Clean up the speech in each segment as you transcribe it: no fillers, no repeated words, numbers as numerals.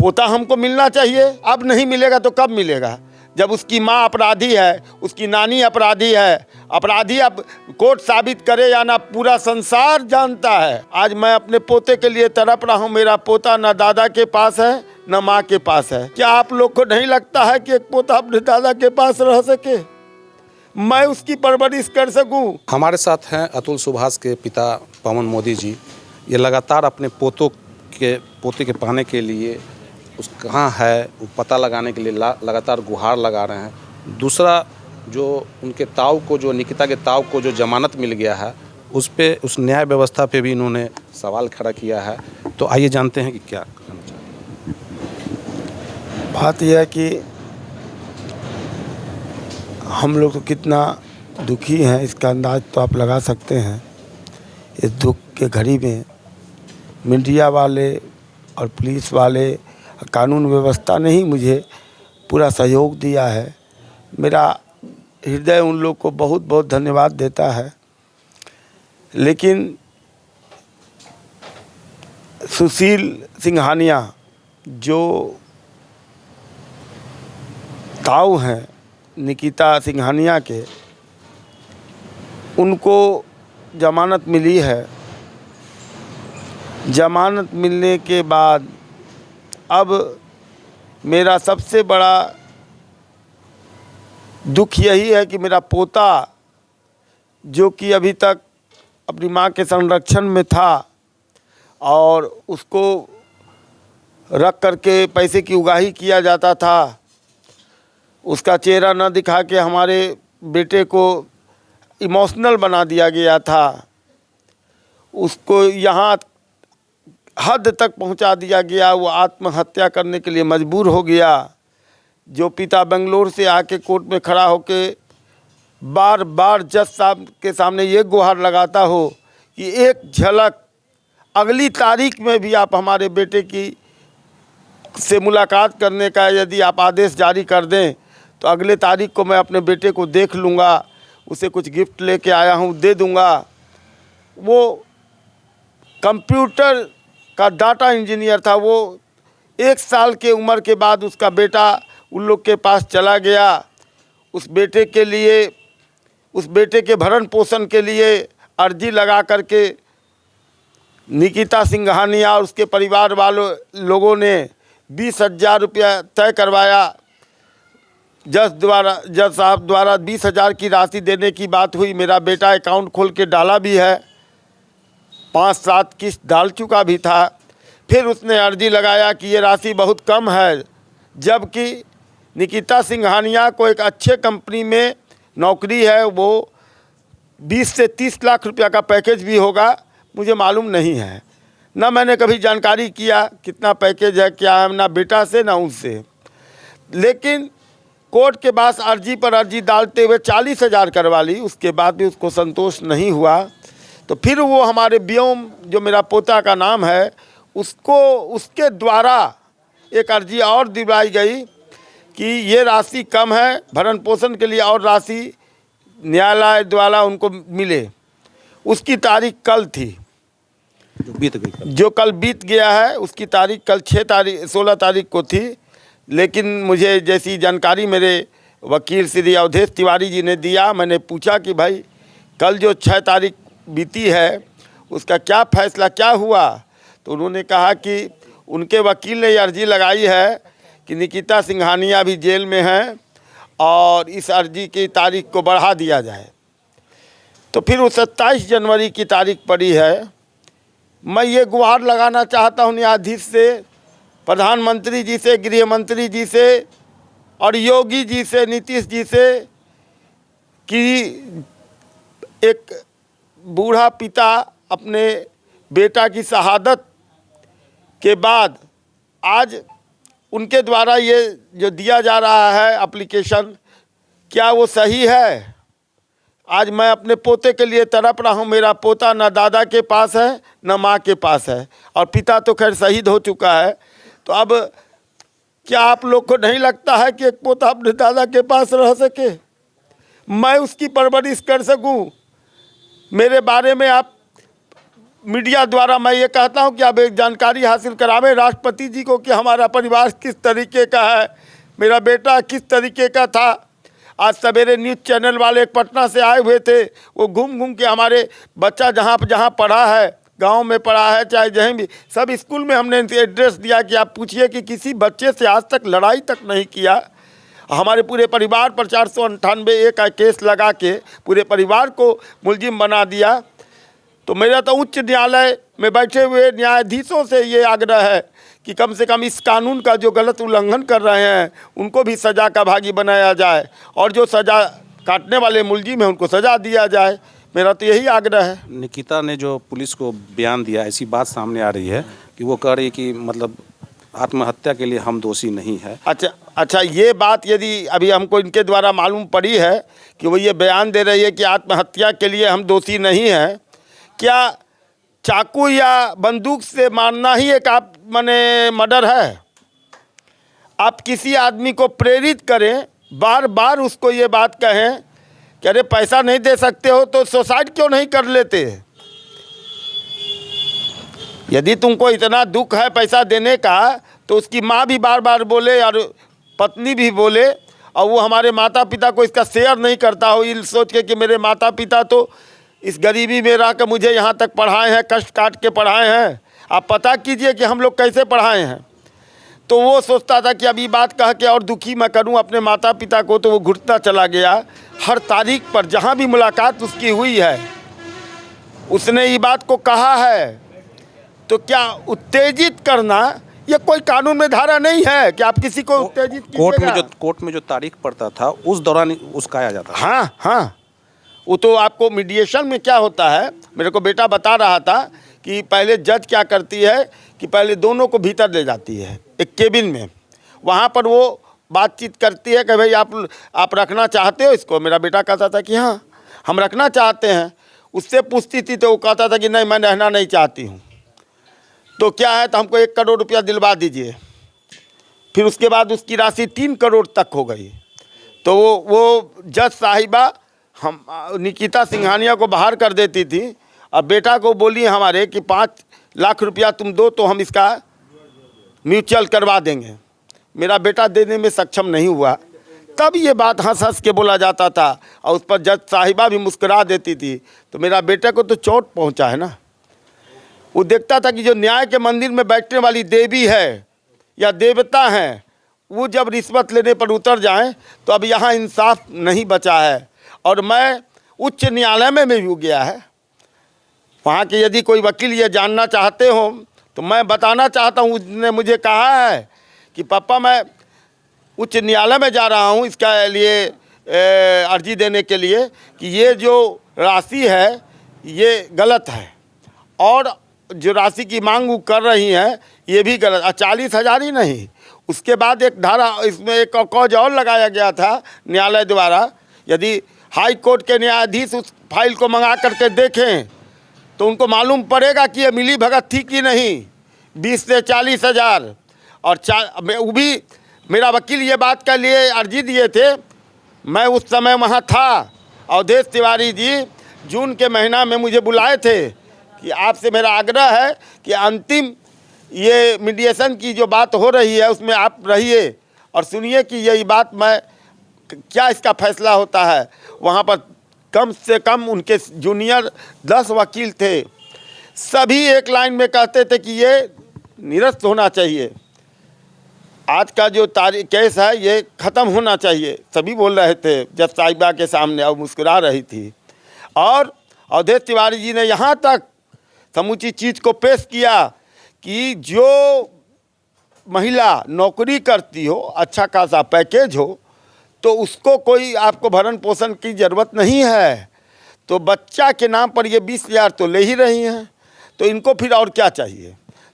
पोता हमको मिलना चाहिए। अब नहीं मिलेगा तो कब मिलेगा, जब उसकी माँ अपराधी है, उसकी नानी अपराधी है। अपराधी अब कोर्ट साबित करे या ना, पूरा संसार जानता है। आज मैं अपने पोते के लिए तड़प रहा हूँ। मेरा पोता ना दादा के पास है न माँ के पास है। क्या आप लोग को नहीं लगता है कि एक पोता अपने दादा के पास रह सके, मैं उसकी परवरिश कर सकूं? हमारे साथ हैं अतुल सुभाष के पिता पवन मोदी जी। ये लगातार अपने पोते के पाने के लिए उस कहाँ है वो पता लगाने के लिए लगातार गुहार लगा रहे हैं। दूसरा, जो उनके ताऊ को, जो निकिता के ताऊ को जो जमानत मिल गया है, उस पे, उस न्याय व्यवस्था पे भी इन्होंने सवाल खड़ा किया है। तो आइए जानते हैं कि क्या कहना चाहते हैं। बात यह है कि हम लोग तो कितना दुखी हैं, इसका अंदाज तो आप लगा सकते हैं। इस दुख के घड़ी में मीडिया वाले और पुलिस वाले, कानून व्यवस्था ने ही मुझे पूरा सहयोग दिया है। मेरा हृदय उन लोग को बहुत बहुत धन्यवाद देता है। लेकिन सुशील सिंघानिया जो ताऊ हैं निकिता सिंघानिया के, उनको जमानत मिली है। जमानत मिलने के बाद अब मेरा सबसे बड़ा दुख यही है कि मेरा पोता, जो कि अभी तक अपनी माँ के संरक्षण में था और उसको रख करके पैसे की उगाही किया जाता था, उसका चेहरा न दिखा के हमारे बेटे को इमोशनल बना दिया गया था। उसको यहाँ हद तक पहुंचा दिया गया, वो आत्महत्या करने के लिए मजबूर हो गया। जो पिता बेंगलोर से आके कोर्ट में खड़ा होके बार बार जज साहब के सामने ये गुहार लगाता हो कि एक झलक अगली तारीख में भी आप हमारे बेटे की से मुलाकात करने का यदि आप आदेश जारी कर दें तो अगले तारीख को मैं अपने बेटे को देख लूँगा, उसे कुछ गिफ्ट लेके आया हूँ दे दूँगा। वो कंप्यूटर का डाटा इंजीनियर था। वो 1 साल के उम्र के बाद उसका बेटा उन लोग के पास चला गया। उस बेटे के लिए, उस बेटे के भरण पोषण के लिए अर्जी लगा करके निकिता सिंघानिया और उसके परिवार वालों लोगों ने 20,000 रुपया तय करवाया। जज साहब द्वारा 20,000 की राशि देने की बात हुई। मेरा बेटा अकाउंट खोल के डाला भी है, 5-7 किस्त डाल चुका भी था। फिर उसने अर्जी लगाया कि ये राशि बहुत कम है, जबकि निकिता सिंघानिया को एक अच्छे कंपनी में नौकरी है। वो 20 से 30 लाख रुपया का पैकेज भी होगा, मुझे मालूम नहीं है। ना मैंने कभी जानकारी किया कितना पैकेज है, क्या है, ना बेटा से ना उससे। लेकिन कोर्ट के पास अर्जी पर अर्जी डालते हुए 40,000 करवा ली, उसके बाद भी उसको संतोष नहीं हुआ। तो फिर वो हमारे व्योम, जो मेरा पोता का नाम है, उसको उसके द्वारा एक अर्जी और दिलवाई गई कि ये राशि कम है, भरण पोषण के लिए और राशि न्यायालय द्वारा उनको मिले। उसकी तारीख कल थी, जो कल बीत गया है। उसकी तारीख कल 16 तारीख को थी। लेकिन मुझे जैसी जानकारी मेरे वकील श्री अवधेश तिवारी जी ने दिया, मैंने पूछा कि भाई कल जो 6 तारीख बीती है उसका क्या फैसला, क्या हुआ? तो उन्होंने कहा कि उनके वकील ने अर्जी लगाई है कि निकिता सिंघानिया भी जेल में हैं और इस अर्जी की तारीख को बढ़ा दिया जाए। तो फिर वो 27 जनवरी की तारीख पड़ी है। मैं ये गुहार लगाना चाहता हूँ न्यायाधीश से, प्रधानमंत्री जी से, गृह मंत्री जी से और योगी जी से, नीतीश जी से, कि एक बूढ़ा पिता अपने बेटा की शहादत के बाद आज उनके द्वारा ये जो दिया जा रहा है एप्लीकेशन, क्या वो सही है? आज मैं अपने पोते के लिए तड़प रहा हूँ। मेरा पोता ना दादा के पास है ना माँ के पास है, और पिता तो खैर शहीद हो चुका है। तो अब क्या आप लोग को नहीं लगता है कि एक पोता अपने दादा के पास रह सके, मैं उसकी परवरिश कर सकूं? मेरे बारे में आप मीडिया द्वारा मैं ये कहता हूँ कि आप एक जानकारी हासिल करावें राष्ट्रपति जी को कि हमारा परिवार किस तरीके का है, मेरा बेटा किस तरीके का था। आज सवेरे न्यूज़ चैनल वाले पटना से आए हुए थे, वो घूम घूम के हमारे बच्चा जहाँ पढ़ा है, गांव में पढ़ा है चाहे जहीं भी, सब स्कूल में हमने इनसे एड्रेस दिया कि आप पूछिए कि किसी बच्चे से आज तक लड़ाई तक नहीं किया। हमारे पूरे परिवार पर 498 का केस लगा के पूरे परिवार को मुलजिम बना दिया। तो मेरा तो उच्च न्यायालय में बैठे हुए न्यायाधीशों से ये आग्रह है कि कम से कम इस कानून का जो गलत उल्लंघन कर रहे हैं उनको भी सज़ा का भागी बनाया जाए, और जो सज़ा काटने वाले मुलजिम हैं उनको सज़ा दिया जाए। मेरा तो यही आग्रह है। निकिता ने जो पुलिस को बयान दिया, ऐसी बात सामने आ रही है कि वो कह रही कि मतलब आत्महत्या के लिए हम दोषी नहीं है। अच्छा, ये बात यदि अभी हमको इनके द्वारा मालूम पड़ी है कि वो ये बयान दे रही है कि आत्महत्या के लिए हम दोषी नहीं हैं, क्या चाकू या बंदूक से मारना ही एक आप माने मर्डर है? आप किसी आदमी को प्रेरित करें, बार बार उसको ये बात कहें कि अरे पैसा नहीं दे सकते हो तो सुसाइड क्यों नहीं कर लेते? यदि तुमको इतना दुख है पैसा देने का तो उसकी माँ भी बार बार बोले और पत्नी भी बोले, और वो हमारे माता पिता को इसका शेयर नहीं करता हो, ये सोच के कि मेरे माता पिता तो इस गरीबी में रह कर मुझे यहाँ तक पढ़ाए हैं, कष्ट काट के पढ़ाए हैं, आप पता कीजिए कि हम लोग कैसे पढ़ाए हैं। तो वो सोचता था कि अभी बात कह के और दुखी मैं करूं अपने माता पिता को, तो वो घुटता चला गया। हर तारीख पर जहां भी मुलाकात उसकी हुई है उसने ये बात को कहा है। तो क्या उत्तेजित करना ये कोई कानून में धारा नहीं है कि आप किसी को उत्तेजित कीजिएगा? कोर्ट में जो तारीख पड़ता था उस दौरान उसकाया जाता था। हाँ, वो तो आपको मीडिएशन में क्या होता है, मेरे को बेटा बता रहा था कि पहले जज क्या करती है कि पहले दोनों को भीतर ले जाती है एक केबिन में, वहाँ पर वो बातचीत करती है कि भाई आप रखना चाहते हो इसको? मेरा बेटा कहता था कि हाँ हम रखना चाहते हैं। उससे पूछती थी तो वो कहता था कि नहीं मैं रहना नहीं चाहती हूँ। तो क्या है, तो हमको 1 करोड़ रुपया दिलवा दीजिए। फिर उसके बाद उसकी राशि 3 करोड़ तक हो गई। तो वो जज साहिबा हम निकिता सिंघानिया को बाहर कर देती थी, और बेटा को बोली हमारे कि 5 लाख रुपया तुम दो तो हम इसका म्यूचुअल करवा देंगे। मेरा बेटा देने में सक्षम नहीं हुआ। तब ये बात हंस हंस के बोला जाता था, और उस पर जज साहिबा भी मुस्कुरा देती थी। तो मेरा बेटे को तो चोट पहुंचा है ना। वो देखता था कि जो न्याय के मंदिर में बैठने वाली देवी है या देवता हैं, वो जब रिश्वत लेने पर उतर जाएं तो अब यहाँ इंसाफ नहीं बचा है। और मैं उच्च न्यायालय में भी गया है, वहाँ के यदि कोई वकील ये जानना चाहते हो तो मैं बताना चाहता हूँ। उसने मुझे कहा है कि पापा मैं उच्च न्यायालय में जा रहा हूँ इसका लिए अर्जी देने के लिए कि ये जो राशि है ये गलत है, और जो राशि की मांग वो कर रही हैं ये भी गलत। 40,000 ही नहीं, उसके बाद एक धारा इसमें एक कॉज और लगाया गया था न्यायालय द्वारा। यदि हाई कोर्ट के न्यायाधीश उस फाइल को मंगा करके देखें तो उनको मालूम पड़ेगा कि ये मिली भगत थी कि नहीं। 20 से 40,000 और वो भी मेरा वकील ये बात के लिए अर्जी दिए थे। मैं उस समय वहाँ था। अवधेश तिवारी जी जून के महीना में मुझे बुलाए थे कि आपसे मेरा आग्रह है कि अंतिम ये मीडिएशन की जो बात हो रही है उसमें आप रहिए और सुनिए कि यही बात मैं क्या इसका फैसला होता है। वहाँ पर कम से कम उनके जूनियर 10 वकील थे, सभी एक लाइन में कहते थे कि ये निरस्त होना चाहिए, आज का जो केस है ये ख़त्म होना चाहिए। सभी बोल रहे थे जज साहिबा के सामने, और मुस्कुरा रही थी। और अवधेश तिवारी जी ने यहाँ तक समूची चीज़ को पेश किया कि जो महिला नौकरी करती हो, अच्छा खासा पैकेज हो, तो उसको कोई आपको भरण पोषण की ज़रूरत नहीं है। तो बच्चा के नाम पर ये 20,000 तो ले ही रही हैं, तो इनको फिर और क्या चाहिए।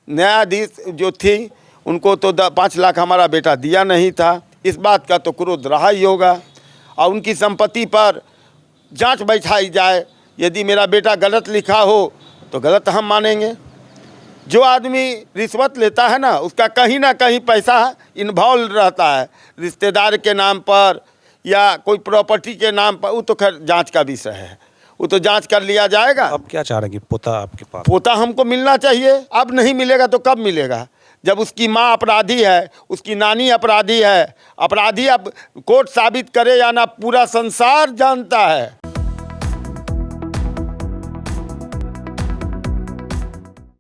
न्यायाधीश जो थी उनको तो 5 लाख हमारा बेटा दिया नहीं था, इस बात का तो क्रोध रहा ही होगा। और उनकी संपत्ति पर जांच बैठाई जाए, यदि मेरा बेटा गलत लिखा हो तो गलत हम मानेंगे। जो आदमी रिश्वत लेता है ना, उसका कहीं ना कहीं पैसा इन्वॉल्व रहता है, रिश्तेदार के नाम पर या कोई प्रॉपर्टी के नाम पर, वो तो खैर जांच का विषय है, वो तो जांच कर लिया जाएगा। अब क्या चाह रहे हैं कि पोता आपके पास? पोता हमको मिलना चाहिए। अब नहीं मिलेगा तो कब मिलेगा? जब उसकी माँ अपराधी है, उसकी नानी अपराधी है। अपराधी अब कोर्ट साबित करे या ना, पूरा संसार जानता है